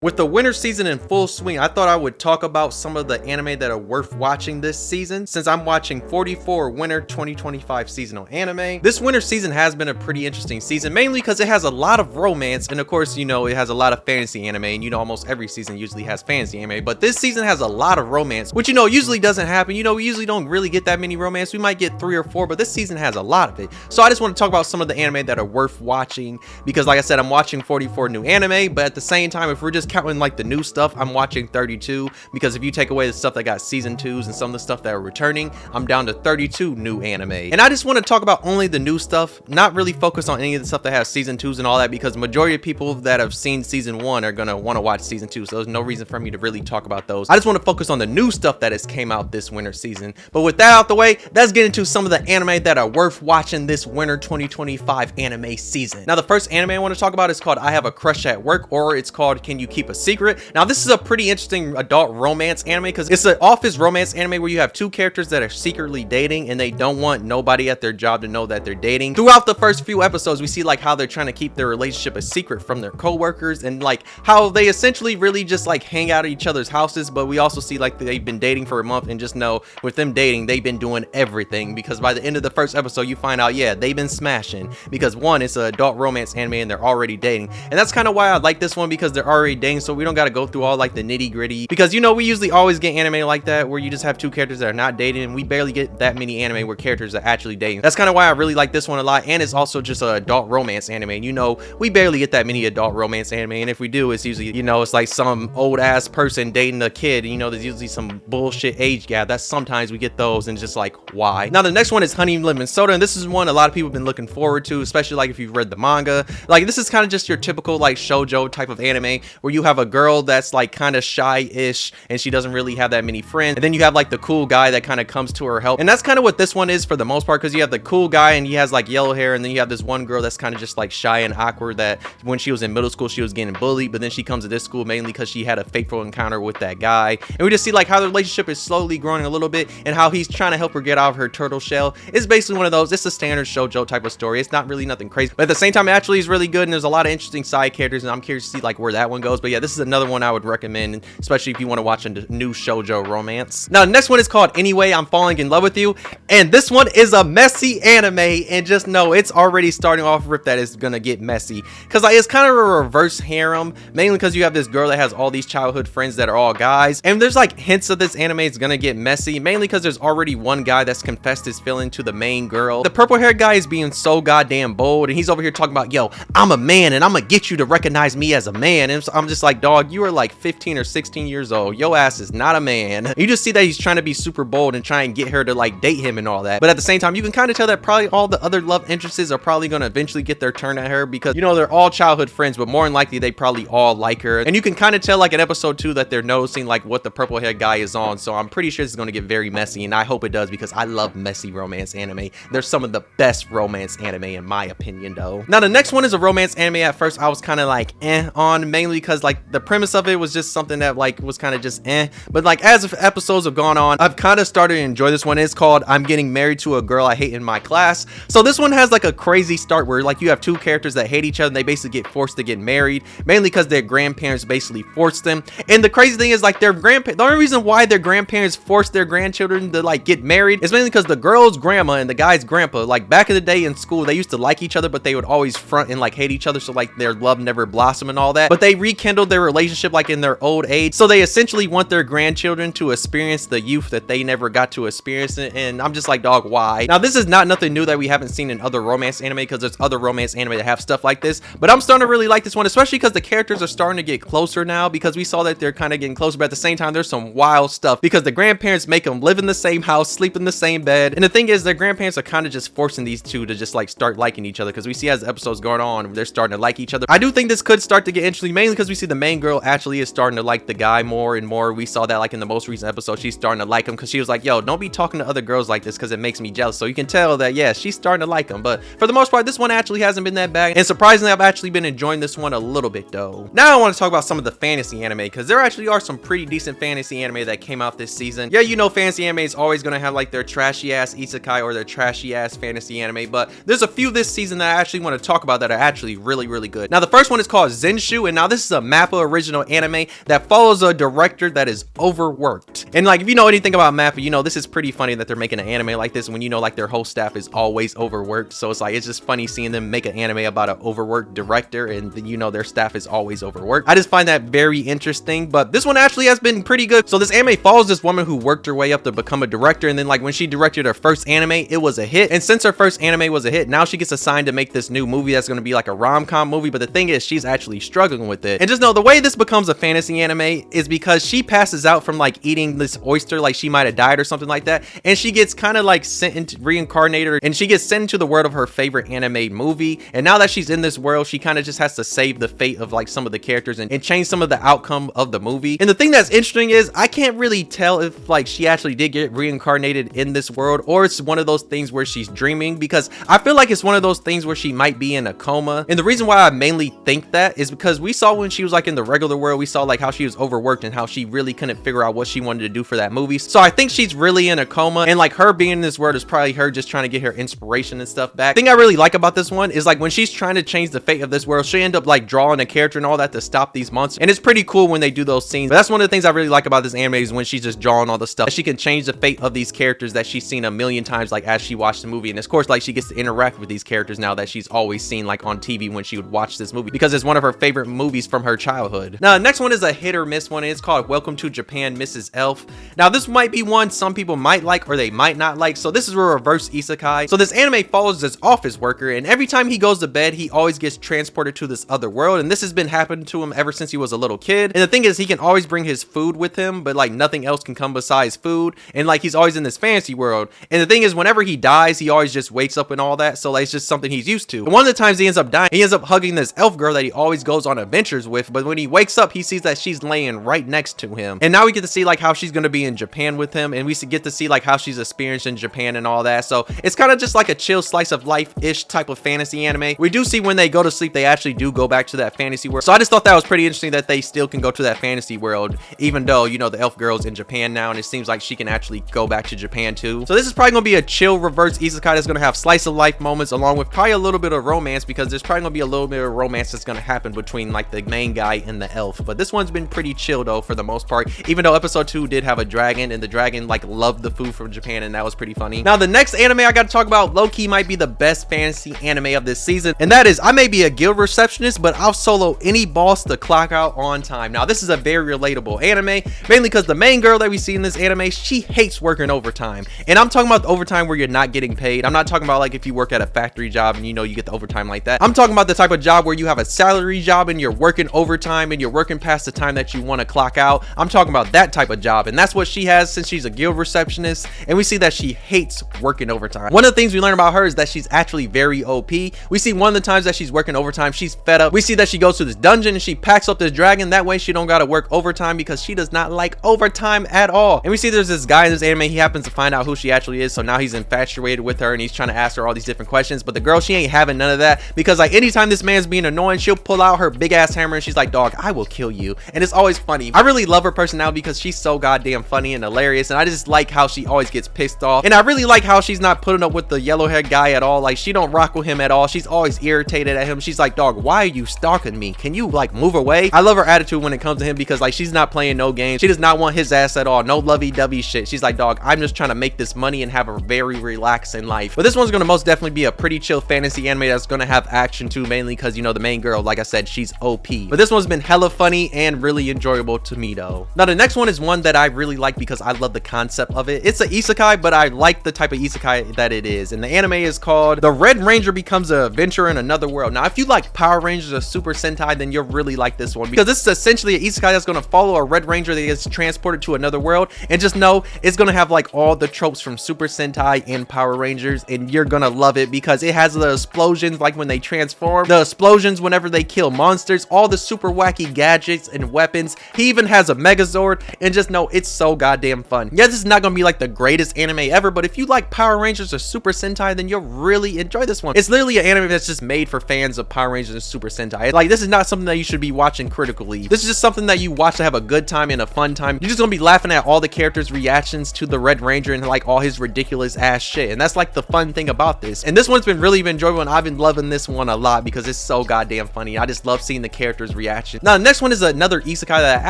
With the winter season in full swing, I thought I would talk about some of the anime that are worth watching this season, since I'm watching 44 winter 2025 seasonal anime. This winter season has been a pretty interesting season, mainly because it has a lot of romance, and of course, you know, it has a lot of fantasy anime, and you know, almost every season usually has fantasy anime, but this season has a lot of romance, which, you know, usually doesn't happen. You know, we usually don't really get that many romance. We might get 3 or 4, but this season has a lot of it. So I just want to talk about some of the anime that are worth watching, because like I said, I'm watching 44 new anime, but at the same time, if we're just counting like the new stuff, I'm watching 32, because if you take away the stuff that got season 2s and some of the stuff that are returning, I'm down to 32 new anime. And I just want to talk about only the new stuff, not really focus on any of the stuff that has season 2s and all that, because majority of people that have seen season 1 are gonna want to watch season 2, so there's no reason for me to really talk about those. I just want to focus on the new stuff that has came out this winter season. But with that out the way, let's get into some of the anime that are worth watching this winter 2025 anime season. Now, the first anime I want to talk about is called I Have a Crush at Work, or it's called Can You Keep a Secret? Now, this is a pretty interesting adult romance anime, because it's an office romance anime where you have 2 characters that are secretly dating, and they don't want nobody at their job to know that they're dating. Throughout the first few episodes, we see like how they're trying to keep their relationship a secret from their co-workers, and like how they essentially really just like hang out at each other's houses. But we also see like they've been dating for a month, and just know with them dating, they've been doing everything, because by the end of the first episode, you find out, yeah, they've been smashing, because one, it's an adult romance anime and they're already dating. And that's kind of why I like this one, because they're already dating, so we don't got to go through all like the nitty gritty, because you know, we usually always get anime like that where you just have 2 characters that are not dating, and we barely get that many anime where characters are actually dating. That's kind of why I really like this one a lot. And it's also just an adult romance anime, and you know, we barely get that many adult romance anime, and if we do, it's usually, you know, it's like some old ass person dating a kid, and you know, there's usually some bullshit age gap. That's sometimes we get those, and just like, why? Now, the next one is Honey Lemon Soda, and this is one a lot of people have been looking forward to, especially like if you've read the manga. Like, this is kind of just your typical like shoujo type of anime where you have a girl that's like kind of shy-ish, and she doesn't really have that many friends, and then you have like the cool guy that kind of comes to her help. And that's kind of what this one is for the most part, because you have the cool guy and he has like yellow hair, and then you have this one girl that's kind of just like shy and awkward, that when she was in middle school she was getting bullied, but then she comes to this school mainly because she had a fateful encounter with that guy. And we just see like how the relationship is slowly growing a little bit, and how he's trying to help her get out of her turtle shell. It's basically one of those, it's a standard shoujo type of story. It's not really nothing crazy, but at the same time, it actually is really good, and there's a lot of interesting side characters, and I'm curious to see like where that one goes. But yeah, this is another one I would recommend, especially if you want to watch a new shoujo romance. Now, the next one is called Anyway, I'm Falling in Love with You, and this one is a messy anime, and just know it's already starting off rip that it's gonna get messy, because like, it's kind of a reverse harem, mainly because you have this girl that has all these childhood friends that are all guys, and there's like hints of this anime is gonna get messy, mainly because there's already one guy that's confessed his feeling to the main girl. The purple haired guy is being so goddamn bold, and he's over here talking about, yo, I'm a man, and I'm gonna get you to recognize me as a man. And I'm just like, dog, you are like 15 or 16 years old. Your ass is not a man. You just see that he's trying to be super bold and try and get her to like date him and all that. But at the same time, you can kind of tell that probably all the other love interests are probably going to eventually get their turn at her, because you know, they're all childhood friends, but more than likely they probably all like her. And you can kind of tell like in episode 2 that they're noticing like what the purple haired guy is on. So I'm pretty sure this is going to get very messy, and I hope it does, because I love messy romance anime. They're some of the best romance anime in my opinion though. Now, the next one is a romance anime. At first I was kind of like on, mainly because like the premise of it was just something that like was kind of just but like as episodes have gone on, I've kind of started to enjoy this one. It's called I'm Getting Married to a Girl I Hate in My Class. So this one has like a crazy start where like you have 2 characters that hate each other, and they basically get forced to get married, mainly because their grandparents basically forced them. And the crazy thing is like their grandparents, the only reason why their grandparents forced their grandchildren to like get married is mainly because the girl's grandma and the guy's grandpa, like back in the day in school, they used to like each other, but they would always front and like hate each other, so like their love never blossomed and all that. But they rekindled their relationship like in their old age, so they essentially want their grandchildren to experience the youth that they never got to experience. And I'm just like, dog, why? Now, this is not nothing new that we haven't seen in other romance anime, because there's other romance anime that have stuff like this, but I'm starting to really like this one, especially because the characters are starting to get closer now, because we saw that they're kind of getting closer, but at the same time there's some wild stuff, because the grandparents make them live in the same house, sleep in the same bed. And the thing is, their grandparents are kind of just forcing these 2 to just like start liking each other, because we see as the episodes going on, they're starting to like each other. I do think this could start to get interesting, mainly because we see the main girl actually is starting to like the guy more and more. We saw that like in the most recent episode, she's starting to like him, because she was like, yo, don't be talking to other girls like this, because it makes me jealous. So you can tell that, yeah, she's starting to like him. But for the most part, this one actually hasn't been that bad, and surprisingly, I've actually been enjoying this one a little bit though. Now I want to talk about some of the fantasy anime, because there actually are some pretty decent fantasy anime that came out this season. Yeah, you know, fantasy anime is always going to have like their trashy ass isekai or their trashy ass fantasy anime, but there's a few this season that I actually want to talk about that are actually really, really good. Now, the first one is called Zenshu, and now this is a Mappa original anime that follows a director that is overworked. And like, if you know anything about Mappa, you know this is pretty funny that they're making an anime like this when you know like their whole staff is always overworked. So it's like, it's just funny seeing them make an anime about an overworked director and you know their staff is always overworked. I just find that very interesting, but this one actually has been pretty good. So this anime follows this woman who worked her way up to become a director, and then like when she directed her first anime, it was a hit. And since her first anime was a hit, now she gets assigned to make this new movie that's going to be like a rom-com movie. But the thing is, she's actually struggling with it. And just know the way this becomes a fantasy anime is because she passes out from like eating this oyster, like she might have died or something like that, and she gets kind of like sent into reincarnated, and she gets sent into the world of her favorite anime movie. And now that she's in this world, she kind of just has to save the fate of like some of the characters and change some of the outcome of the movie. And the thing that's interesting is I can't really tell if like she actually did get reincarnated in this world or it's one of those things where she's dreaming, because I feel like it's one of those things where she might be in a coma. And the reason why I mainly think that is because we saw when she was like in the regular world, we saw like how she was overworked and how she really couldn't figure out what she wanted to do for that movie. So I think she's really in a coma, and like her being in this world is probably her just trying to get her inspiration and stuff back. The thing I really like about this one is like when she's trying to change the fate of this world, she end up like drawing a character and all that to stop these monsters, and it's pretty cool when they do those scenes. But that's one of the things I really like about this anime is when she's just drawing all the stuff. She can change the fate of these characters that she's seen a million times like as she watched the movie, and of course like she gets to interact with these characters now that she's always seen like on TV when she would watch this movie, because it's one of her favorite movies from her childhood. Now the next one is a hit or miss one, and it's called Welcome to Japan, Mrs. Elf. Now this might be one some people might like or they might not like. So this is a reverse isekai. So this anime follows this office worker, and every time he goes to bed he always gets transported to this other world, and this has been happening to him ever since he was a little kid. And the thing is, he can always bring his food with him, but like nothing else can come besides food, and like he's always in this fantasy world. And the thing is, whenever he dies he always just wakes up and all that, so like it's just something he's used to. And one of the times he ends up dying, he ends up hugging this elf girl that he always goes on adventures with, but when he wakes up he sees that she's laying right next to him. And now we get to see like how she's going to be in Japan with him, and we get to see like how she's experienced in Japan and all that. So it's kind of just like a chill slice of life-ish type of fantasy anime. We do see when they go to sleep they actually do go back to that fantasy world, so I just thought that was pretty interesting that they still can go to that fantasy world even though, you know, the elf girl's in Japan now, and it seems like she can actually go back to Japan too. So this is probably gonna be a chill reverse isekai that's gonna have slice of life moments along with probably a little bit of romance, because there's probably gonna be a little bit of romance that's gonna happen between like the main guy and the elf. But this one's been pretty chill though for the most part, even though episode 2 did have a dragon, and the dragon like loved the food from Japan, and that was pretty funny. Now the next anime I gotta talk about low-key might be the best fantasy anime of this season, and that is I may be a guild receptionist, but I'll solo any boss to clock out on time. Now this is a very relatable anime, mainly because the main girl that we see in this anime, she hates working overtime. And I'm talking about the overtime where you're not getting paid. I'm not talking about like if you work at a factory job and you know you get the overtime like that. I'm talking about the type of job where you have a salary job and you're working overtime and you're working past the time that you want to clock out. I'm talking about that type of job, and that's what she has since she's a guild receptionist, and we see that she hates working overtime. One of the things we learn about her is that she's actually very OP. We see one of the times that she's working overtime, she's fed up. We see that she goes to this dungeon and she packs up this dragon, that way she don't gotta work overtime because she does not like overtime at all. And we see there's this guy in this anime, he happens to find out who she actually is, so now he's infatuated with her and he's trying to ask her all these different questions. But the girl, she ain't having none of that, because like anytime this man's being annoying, she'll pull out her big ass hammer and she's like, dog, I will kill you. And it's always funny. I really love her personality because she's so goddamn funny and hilarious, and I just like how she always gets pissed off. And I really like how she's not putting up with the yellow haired guy at all. Like she don't rock with him at all. She's always irritated at him. She's like, dog, why are you stalking me? Can you like move away? I love her attitude when it comes to him, because like she's not playing no games. She does not want his ass at all. No lovey-dovey shit. She's like, dog, I'm just trying to make this money and have a very relaxing life. But this one's gonna most definitely be a pretty chill fantasy anime that's gonna have action too, mainly because, you know, the main girl, like I said, she's OP. But this one's been hella funny and really enjoyable to me though. Now the next one is one that I really like because I love the concept of it. It's an isekai, but I like the type of isekai that it is, and the anime is called The Red Ranger Becomes an Adventurer in Another World. Now if you like Power Rangers or Super Sentai, then you'll really like this one, because this is essentially an isekai that's going to follow a Red Ranger that gets transported to another world, and just know it's going to have like all the tropes from Super Sentai and Power Rangers, and you're gonna love it because it has the explosions like when they transform, the explosions whenever they kill monsters, all the super wacky gadgets and weapons. He even has a Megazord, and just know it's so goddamn fun. Yeah, this is not gonna be like the greatest anime ever, but if you like Power Rangers or Super Sentai, then you'll really enjoy this one. It's literally an anime that's just made for fans of Power Rangers and Super Sentai. Like, this is not something that you should be watching critically. This is just something that you watch to have a good time and a fun time. You're just gonna be laughing at all the characters' reactions to the Red Ranger and like all his ridiculous ass shit, and that's like the fun thing about this. And this one's been really enjoyable, and I've been loving this one a lot because it's so goddamn funny. I just love seeing the characters' reaction. Now the next one is another isekai that I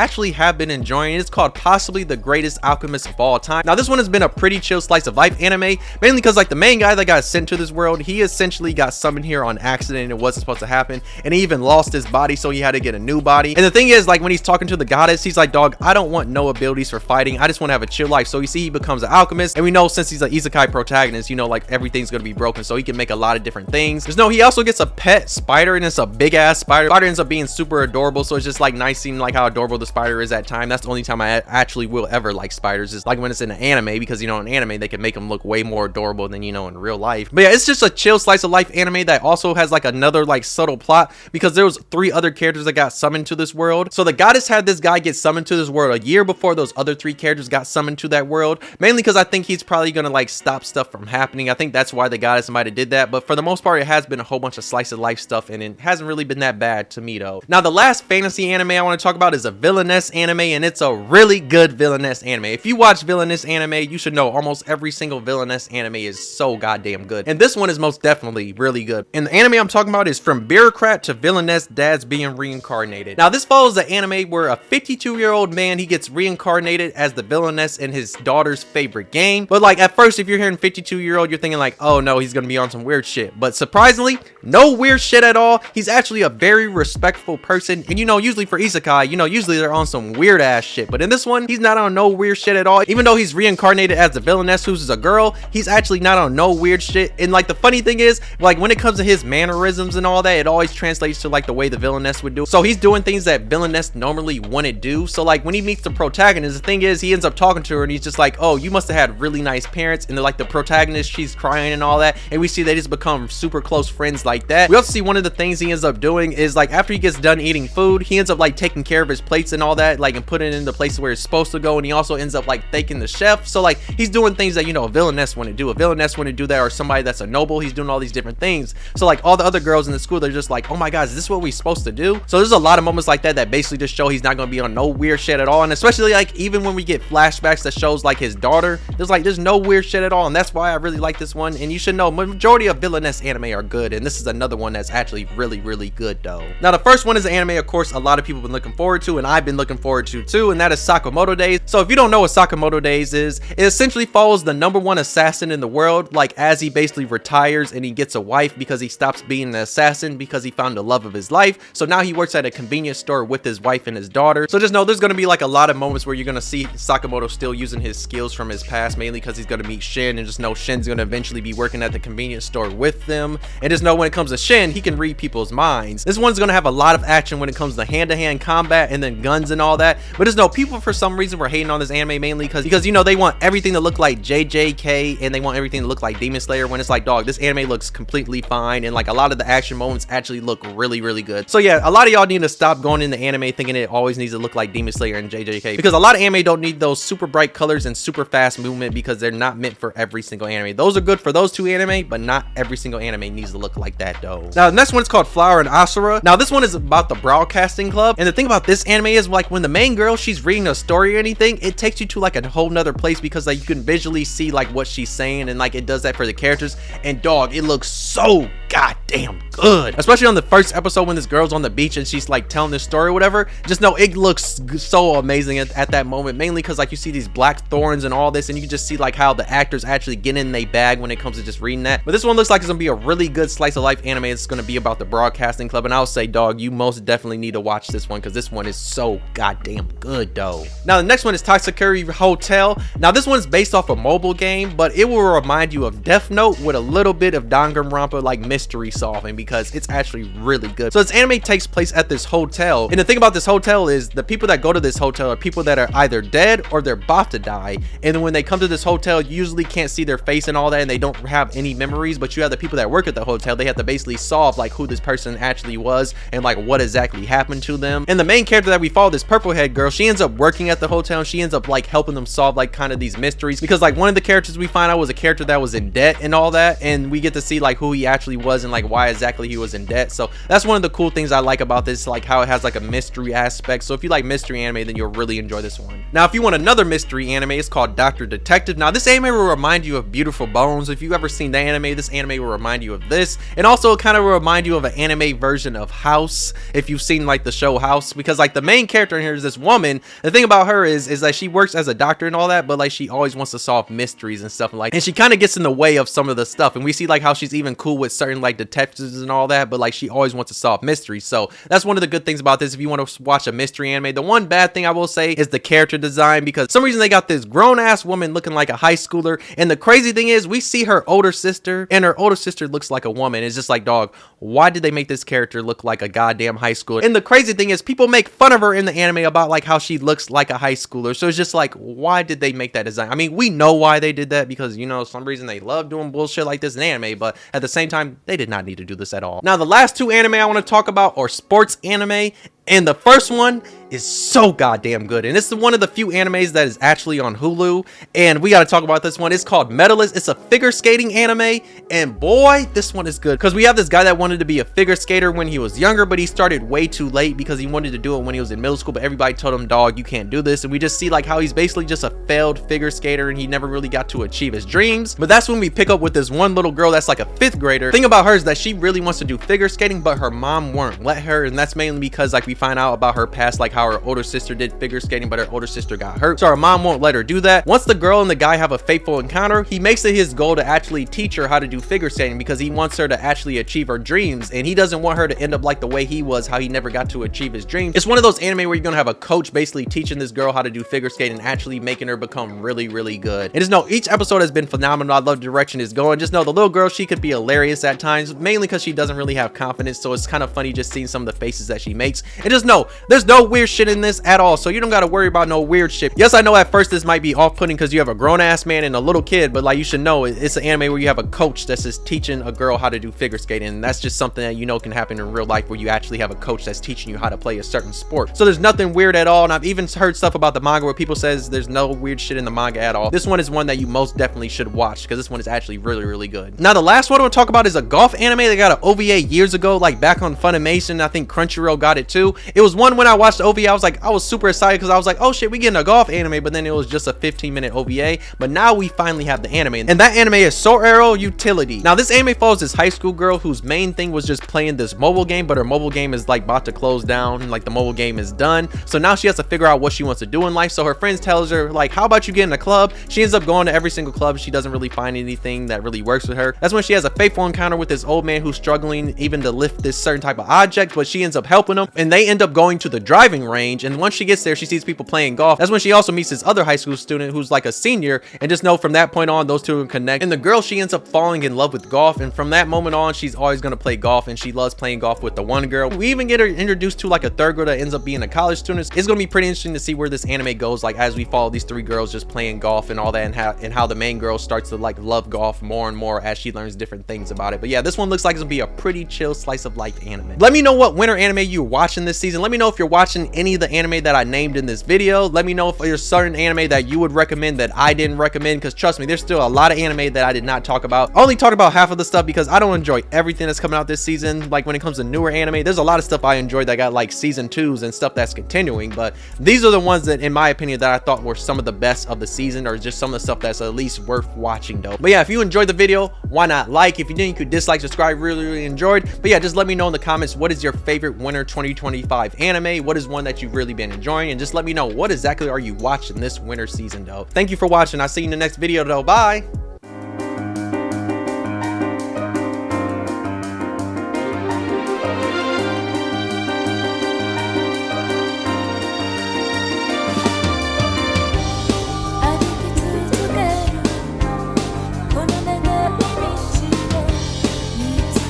actually have been enjoying. It's called Possibly the Greatest Alchemist of All Time. Now this one has been a pretty chill slice of life anime, mainly because like the main guy that got sent to this world, he essentially got summoned here on accident and it wasn't supposed to happen, and he even lost his body, so he had to get a new body. And the thing is, like when he's talking to the goddess, he's like, dog, I don't want no abilities for fighting, I just want to have a chill life. So you see he becomes an alchemist, and we know since he's an isekai protagonist, you know, like everything's gonna be broken, so he can make a lot of different things. There's no, he also gets a pet spider, and it's a big ass spider. Spider ends up being super adorable, so it's just like nice seeing like how adorable the spider is at time. That's the only time I actually will ever like spiders, is like when it's in an anime, because you know in anime they can make them look way more adorable than you know in real life. But yeah, it's just a chill slice of life anime that also has like another like subtle plot, because there was 3 other characters that got summoned to this world. So the goddess had this guy get summoned to this world a year before those other 3 characters got summoned to that world, mainly because I think he's probably gonna like stop stuff from happening. I think that's why the goddess might have did that, but for the most part it has been a whole bunch of slice of life stuff, and it hasn't really been that bad to me though. Now the last fantasy anime I want to talk about is a Villainess anime, and it's a really good Villainess anime. If you watch Villainess anime, you should know almost every single Villainess anime is so goddamn good, and this one is most definitely really good. And the anime I'm talking about is From Bureaucrat to Villainess, Dad's Being Reincarnated. Now this follows the anime where a 52-year-old man, he gets reincarnated as the villainess in his daughter's favorite game. But like at first, if you're hearing 52-year-old, you're thinking like, oh no, he's gonna be on some weird shit. But surprisingly, no weird shit at all. He's actually a very respectful person, and you know, usually for isekai, you know, usually they're on some weird ass shit, but in this one, he's not on no weird shit at all. Even though he's reincarnated as the villainess, who's a girl, he's actually not on no weird shit. And like the funny thing is, like when it comes to his mannerisms and all that, it always translates to like the way the villainess would do. So he's doing things that villainess normally wouldn't do. So like when he meets the protagonist, the thing is, he ends up talking to her and he's just like, oh, you must have had really nice parents. And they're like, the protagonist, she's crying and all that, and we see they just become super close friends like that. We also see one of the things he ends up doing is like after he gets done eating food, he ends up like taking care of his plates and all that, like, and putting it in the place where it's supposed to go. And he also ends up like thanking the chef. So like he's doing things that, you know, a villainess wouldn't do. A villainess wouldn't do that, or somebody that's a noble, he's doing all these different things. So like all the other girls in the school, they're just like, oh my god, is this what we supposed to do? So there's a lot of moments like that that basically just show he's not gonna be on no weird shit at all. And especially like even when we get flashbacks that shows like his daughter, there's no weird shit at all. And that's why I really like this one. And you should know majority of Villainess anime are good, and this is another one that's actually really good though. Now the first one is an anime, of course, a lot of people have been looking forward to, and I've been looking forward to too, and that is Sakamoto Days. So if you don't know what Sakamoto Days is, it essentially follows the #1 assassin in the world, like as he basically retires and he gets a wife because he stops being an assassin because he found the love of his life. So now he works at a convenience store with his wife and his daughter. So just know there's going to be like a lot of moments where you're going to see Sakamoto still using his skills from his past, mainly because he's going to meet Shin, and just know Shin's going to eventually be working at the convenience store with them. And just know when it comes to Shin, he can read people's minds. This one's going to have a lot of action when it comes to hand-to-hand combat and then guns and all that. But just know people for some reason were hating on this anime, mainly because you know they want everything to look like JJK and they want everything to look like Demon Slayer, when it's like, dog, this anime looks completely fine, and like a lot of the action moments actually look really good. So yeah, a lot of y'all need to stop going into anime thinking it always needs to look like Demon Slayer and JJK, because a lot of anime don't need those super bright colors and super fast movement, because they're not meant for every single anime. Those are good for those 2 anime, but not every single anime needs to look like that though. Now the next one is called Flower and Asura. Now this one is about the broadcasting club, and the thing about this anime is like when the main girl, she's reading a story or anything, it takes you to like a whole nother place, because like you can visually see like what she's saying, and like it does that for the characters. And dog, it looks so goddamn good, especially on the first episode when this girl's on the beach and she's like telling this story or whatever. Just know it looks so amazing at that moment, mainly because like you see these black thorns and all this, and you can just see like how the actors actually get in their bag when it comes to just reading that. But this one looks like it's gonna be a really good slice of life anime. It's gonna be about the broadcasting club, and I'll say, dog, you most definitely need to watch this one, because this one is so goddamn good though. Now the next one is Tatsukuri Hotel. Now this one's based off a mobile game, but it will remind you of Death Note with a little bit of Danganronpa like mystery solving, because it's actually really good. So this anime takes place at this hotel, and the thing about this hotel is the people that go to this hotel are people that are either dead or they're about to die. And then when they come to this hotel, you usually can't see their face and all that, and they don't have any memories, but you have the people that work at the hotel. They have to basically solve like who this person actually was and like what exactly happened to them. And the main character that we follow, this purple head girl, she ends up working at the hotel, and she ends up like helping them solve like kind of these mysteries, because like one of the characters we find out was a character that was in debt and all that, and we get to see like who he actually was and like why exactly he was in debt. So that's one of the cool things I like about this, like how it has like a mystery aspect. So if you like mystery anime, then you'll really enjoy this one. Now if you want another mystery anime, it's called Dr. Detective. Now this anime will remind you of Beautiful Bones. If you've ever seen the anime, this anime will remind you of this, and also kind of will remind you of an anime version of House. if you've seen like the show House, because like the main character in here is this woman. The thing about her is that she works as a doctor and all that, but like she always wants to solve mysteries and stuff, and she kind of gets in the way of some of the stuff. And we see like how she's even cool with certain like detectives and all that, but like she always wants to solve mysteries. So that's one of the good things about this if you want to watch a mystery anime. The one bad thing I will say is the character design, because for some reason they got this grown-ass woman looking like a high schooler, and the crazy thing is we see her older sister, and her older sister looks like a woman. It's just like, dog, why did they make this character look like a goddamn high schooler? And the crazy thing is people make fun of her in the anime about like how she looks like a high schooler. So it's just like, why did they make that design? I mean, we know why they did that, because you know, some reason they love doing bullshit like this in anime, but at the same time they did not need to do this at all. Now the last two anime I want to talk about are sports anime, and the first one is so goddamn good, and it's one of the few animes that is actually on Hulu, and we got to talk about this one. It's called Medalist. It's a figure skating anime, and boy, this one is good, because we have this guy that wanted to be a figure skater when he was younger, but he started way too late because he wanted to do it when he was in middle school, but everybody told him, dog, you can't do this. And we just see like how he's basically just a failed figure skater, and he never really got to achieve his dreams. But that's when we pick up with this one little girl that's like a 5th grader. Thing about her is that she really wants to do figure skating, but her mom won't let her, and that's mainly because like we find out about her past, like how her older sister did figure skating, but her older sister got hurt, so her mom won't let her do that. Once the girl and the guy have a fateful encounter, he makes it his goal to actually teach her how to do figure skating, because he wants her to actually achieve her dreams, and he doesn't want her to end up like the way he was, how he never got to achieve his dreams. It's one of those anime where you're gonna have a coach basically teaching this girl how to do figure skating and actually making her become really, really good. And just know each episode has been phenomenal. I love the direction it's going. Just know the little girl, she could be hilarious at times, mainly because she doesn't really have confidence, so it's kind of funny just seeing some of the faces that she makes. And just know there's no weird shit in this at all, so you don't got to worry about no weird shit. Yes, I know at first this might be off-putting because you have a grown-ass man and a little kid, but like you should know it's an anime where you have a coach that's just teaching a girl how to do figure skating, and that's just something that you know can happen in real life, where you actually have a coach that's teaching you how to play a certain sport. So there's nothing weird at all, and I've even heard stuff about the manga where people says there's no weird shit in the manga at all. This one is one that you most definitely should watch, because this one is actually really, really good. Now the last one I want to talk about is a golf anime. They got an OVA years ago, like back on Funimation. I think Crunchyroll got it too. It was one when I watched the OVA, I was super excited because I was like, oh shit, we getting a golf anime, but then it was just a 15-minute OVA. But now we finally have the anime, and that anime is Soul Arrow Utility. Now this anime follows this high school girl whose main thing was just playing this mobile game, but her mobile game is like about to close down, like the mobile game is done. So now she has to figure out what she wants to do in life. So her friends tells her like, how about you get in a club? She ends up going to every single club. She doesn't really find anything that really works with her. That's when she has a fateful encounter with this old man who's struggling even to lift this certain type of object, but she ends up helping him, and they end up going to the driving range. And once she gets there, she sees people playing golf. That's when she also meets this other high school student who's like a senior, and just know from that point on those two connect. And the girl, she ends up falling in love with golf, and from that moment on she's always going to play golf, and she loves playing golf with the one girl. We even get her introduced to like a third girl that ends up being a college student. It's going to be pretty interesting to see where this anime goes, like as we follow these 3 girls just playing golf and all that, and how the main girl starts to like love golf more and more as she learns different things about it. But yeah, this one looks like it's gonna be a pretty chill slice of life anime. Let me know what winter anime you're watching this season. Let me know if you're watching any of the anime that I named in this video. Let me know if there's certain anime that you would recommend that I didn't recommend, because trust me, there's still a lot of anime that I did not talk about. I only talked about half of the stuff because I don't enjoy everything that's coming out this season. Like when it comes to newer anime, there's a lot of stuff I enjoyed that got like season 2s and stuff that's continuing, but these are the ones that in my opinion that I thought were some of the best of the season, or just some of the stuff that's at least worth watching though. But yeah, if you enjoyed the video, why not like? If you didn't, you could dislike, subscribe. Really enjoyed. But yeah, just let me know in the comments, what is your favorite winter 2025 anime? What is one that you've really been enjoying? And just let me know, what exactly are you watching this winter season though. Thank you for watching. I'll see you in the next video though. Bye.